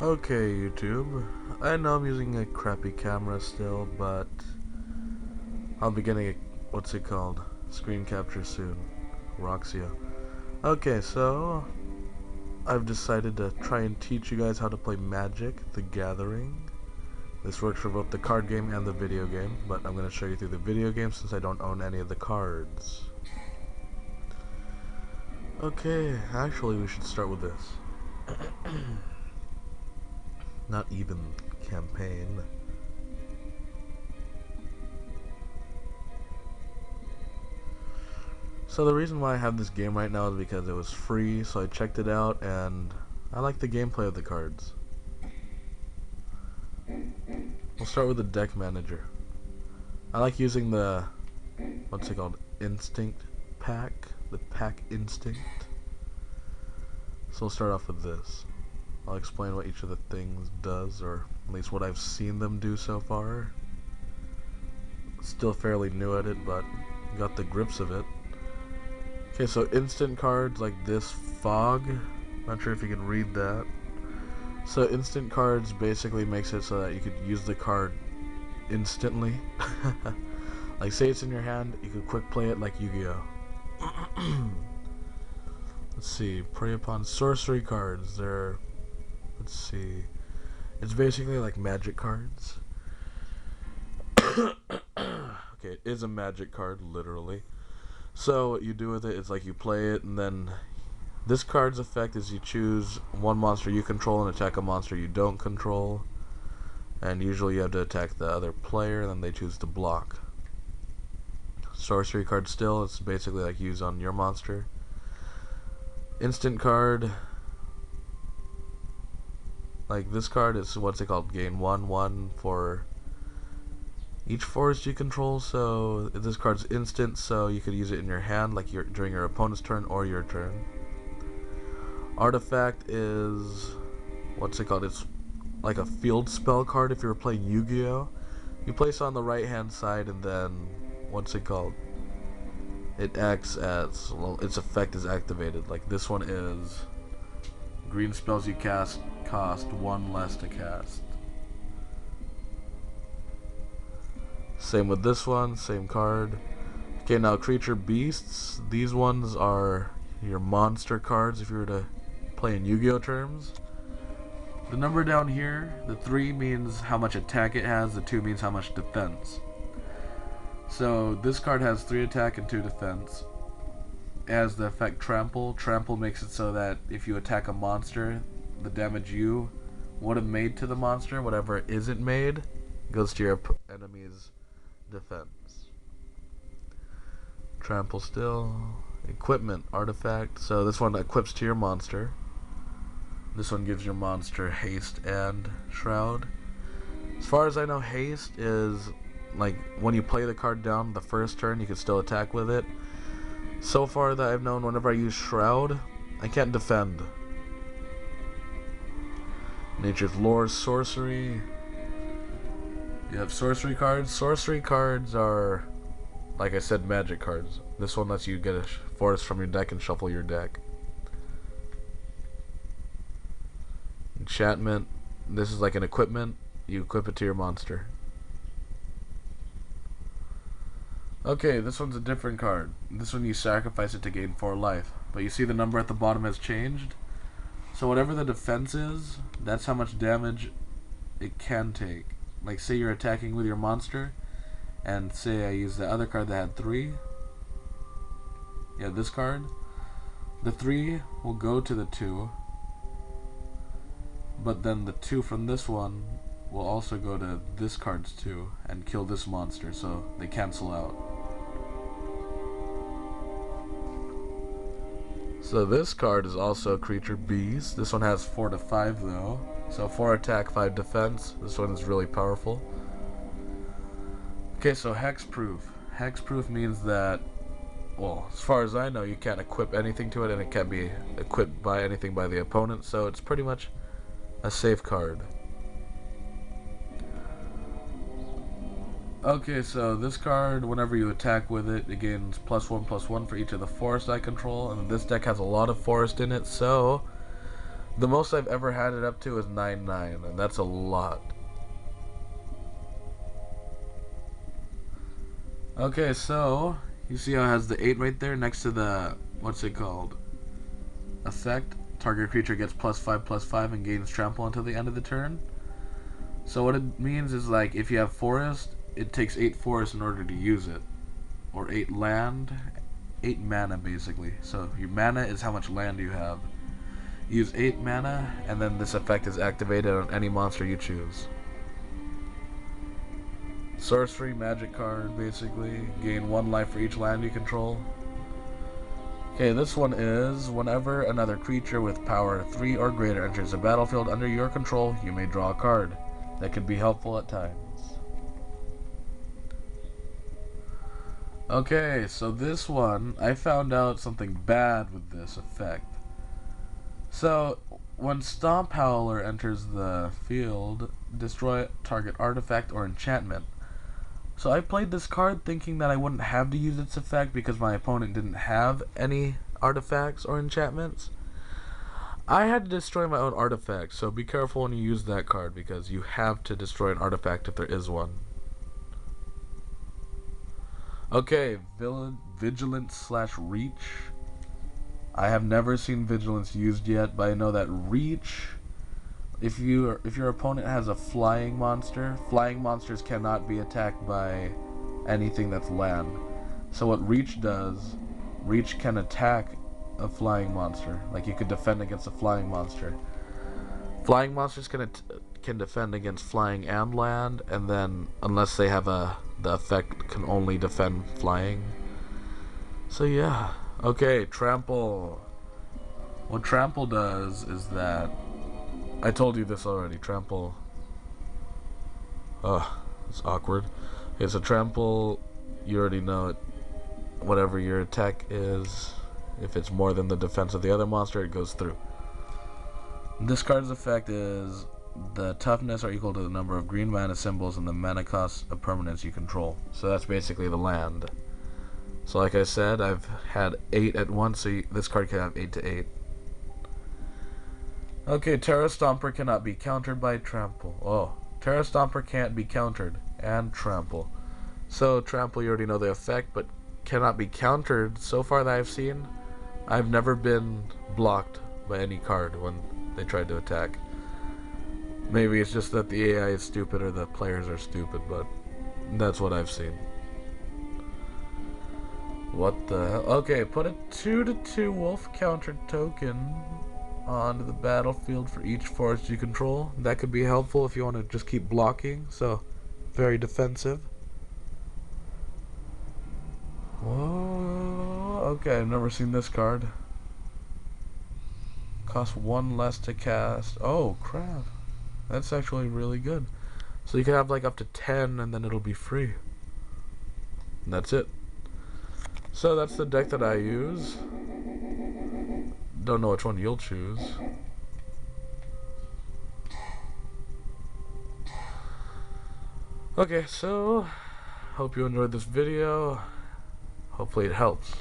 Okay, YouTube. I know I'm using a crappy camera still, but I'll be getting a, what's it called? Screen capture soon. Roxio. Okay, so I've decided to try and teach you guys how to play Magic: The Gathering. This works for both the card game and the video game, but I'm going to show you through the video game since I don't own any of the cards. Okay, actually we should start with this. Not even campaign. So the reason why I have this game right now is because it was free, so I checked it out and I like the gameplay of the cards. We'll start with the deck manager. I like using the, what's it called, Instinct pack, the pack Instinct. So we'll start off with this. I'll explain what each of the things does, or at least what I've seen them do so far. Still fairly new at it, but got the grips of it. Okay, so instant cards like this Fog, not sure if you can read that. So instant cards basically makes it so that you could use the card instantly. Like say it's in your hand, you could quick play it like Yu-Gi-Oh! Let's see, prey upon sorcery cards. They're, let's see, it's basically like magic cards. Okay, it is a magic card, literally. So what you do with it is like you play it, and then this card's effect is you choose one monster you control and attack a monster you don't control. And usually you have to attack the other player, and then they choose to block. Sorcery card still, it's basically like use on your monster. Instant card, like this card is, what's it called, gain 1/1 for each forest you control. So this card's instant, so you could use it in your hand like during your opponent's turn or your turn. Artifact is, what's it called, it's like a field spell card. If you were playing Yu-Gi-Oh, you place it on the right hand side, and then, what's it called, it acts as, well, its effect is activated. Like this one is, green spells you cast cost 1 less to cast. Same with this one, same card. Okay, now creature beasts, these ones are your monster cards if you were to play in Yu-Gi-Oh terms. The number down here, the 3 means how much attack it has, the 2 means how much defense. So this card has 3 attack and 2 defense. It has the effect Trample. Trample makes it so that if you attack a monster, the damage you would have made to the monster, whatever isn't made, goes to your enemy's defense. Trample still. Equipment, artifact. So this one equips to your monster. This one gives your monster haste and shroud. As far as I know, haste is like when you play the card down the first turn, you can still attack with it. So far that I've known, whenever I use shroud, I can't defend. Nature's Lore, sorcery. You have sorcery cards. Sorcery cards are, like I said, magic cards. This one lets you get a forest from your deck and shuffle your deck. Enchantment. This is like an equipment. You equip it to your monster. Okay, this one's a different card. This one you sacrifice it to gain 4 life. But you see the number at the bottom has changed. So whatever the defense is, that's how much damage it can take. Like say you're attacking with your monster, and say I use the other card that had 3. Yeah, this card. The 3 will go to the 2. But then the 2 from this one will also go to this card's 2 and kill this monster, so they cancel out. So this card is also a creature beast. This one has 4 to 5 though. So 4 attack, 5 defense. This one is really powerful. Okay, so hexproof. Hexproof means that, well, as far as I know, you can't equip anything to it, and it can't be equipped by anything by the opponent, so it's pretty much a safe card. Okay, so this card, whenever you attack with it, it gains +1/+1 for each of the forests I control, and this deck has a lot of forest in it, so The most I've ever had it up to is 9/9, and that's a lot. Okay, so you see how it has the 8 right there next to the, what's it called? Effect. Target creature gets +5/+5 and gains trample until the end of the turn. So what it means is, like, if you have forest, it takes 8 forest in order to use it. Or 8 land, 8 mana basically. So your mana is how much land you have. Use 8 mana, and then this effect is activated on any monster you choose. Sorcery, magic card, basically. Gain 1 life for each land you control. Okay, this one is, whenever another creature with power 3 or greater enters the battlefield under your control, you may draw a card. That could be helpful at times. Okay, so this one, I found out something bad with this effect. So, when Stomp Howler enters the field, destroy target artifact or enchantment. So I played this card thinking that I wouldn't have to use its effect because my opponent didn't have any artifacts or enchantments. I had to destroy my own artifact, so be careful when you use that card because you have to destroy an artifact if there is one. Okay, Vigilance/Reach. I have never seen Vigilance used yet, but I know that Reach, if your opponent has a flying monster, flying monsters cannot be attacked by anything that's land. So what Reach does, Reach can attack a flying monster. Like, you could defend against a flying monster. Flying monsters can defend against flying and land, and then unless they have the effect can only defend flying. So yeah. Okay, Trample. What Trample does is that, I told you this already, Trample. It's awkward. Okay, so Trample, you already know it. Whatever your attack is, if it's more than the defense of the other monster, it goes through. This card's effect is the toughness are equal to the number of green mana symbols and the mana cost of permanents you control. So that's basically the land. So like I said, I've had 8 at once, so this card can have 8 to 8. Okay, Terra Stomper cannot be countered by Trample. Oh, Terra Stomper can't be countered and Trample. So Trample, you already know the effect, but cannot be countered. So far that I've seen, I've never been blocked by any card when they tried to attack. Maybe it's just that the AI is stupid or the players are stupid, but that's what I've seen. What the hell? Okay, put a 2/2 wolf counter token onto the battlefield for each forest you control. That could be helpful if you want to just keep blocking, so very defensive. Whoa, okay, I've never seen this card. Costs 1 less to cast. Oh, crap. That's actually really good. So you can have like up to 10 and then it'll be free. And that's it. So that's the deck that I use. Don't know which one you'll choose. Okay, so hope you enjoyed this video. Hopefully it helps.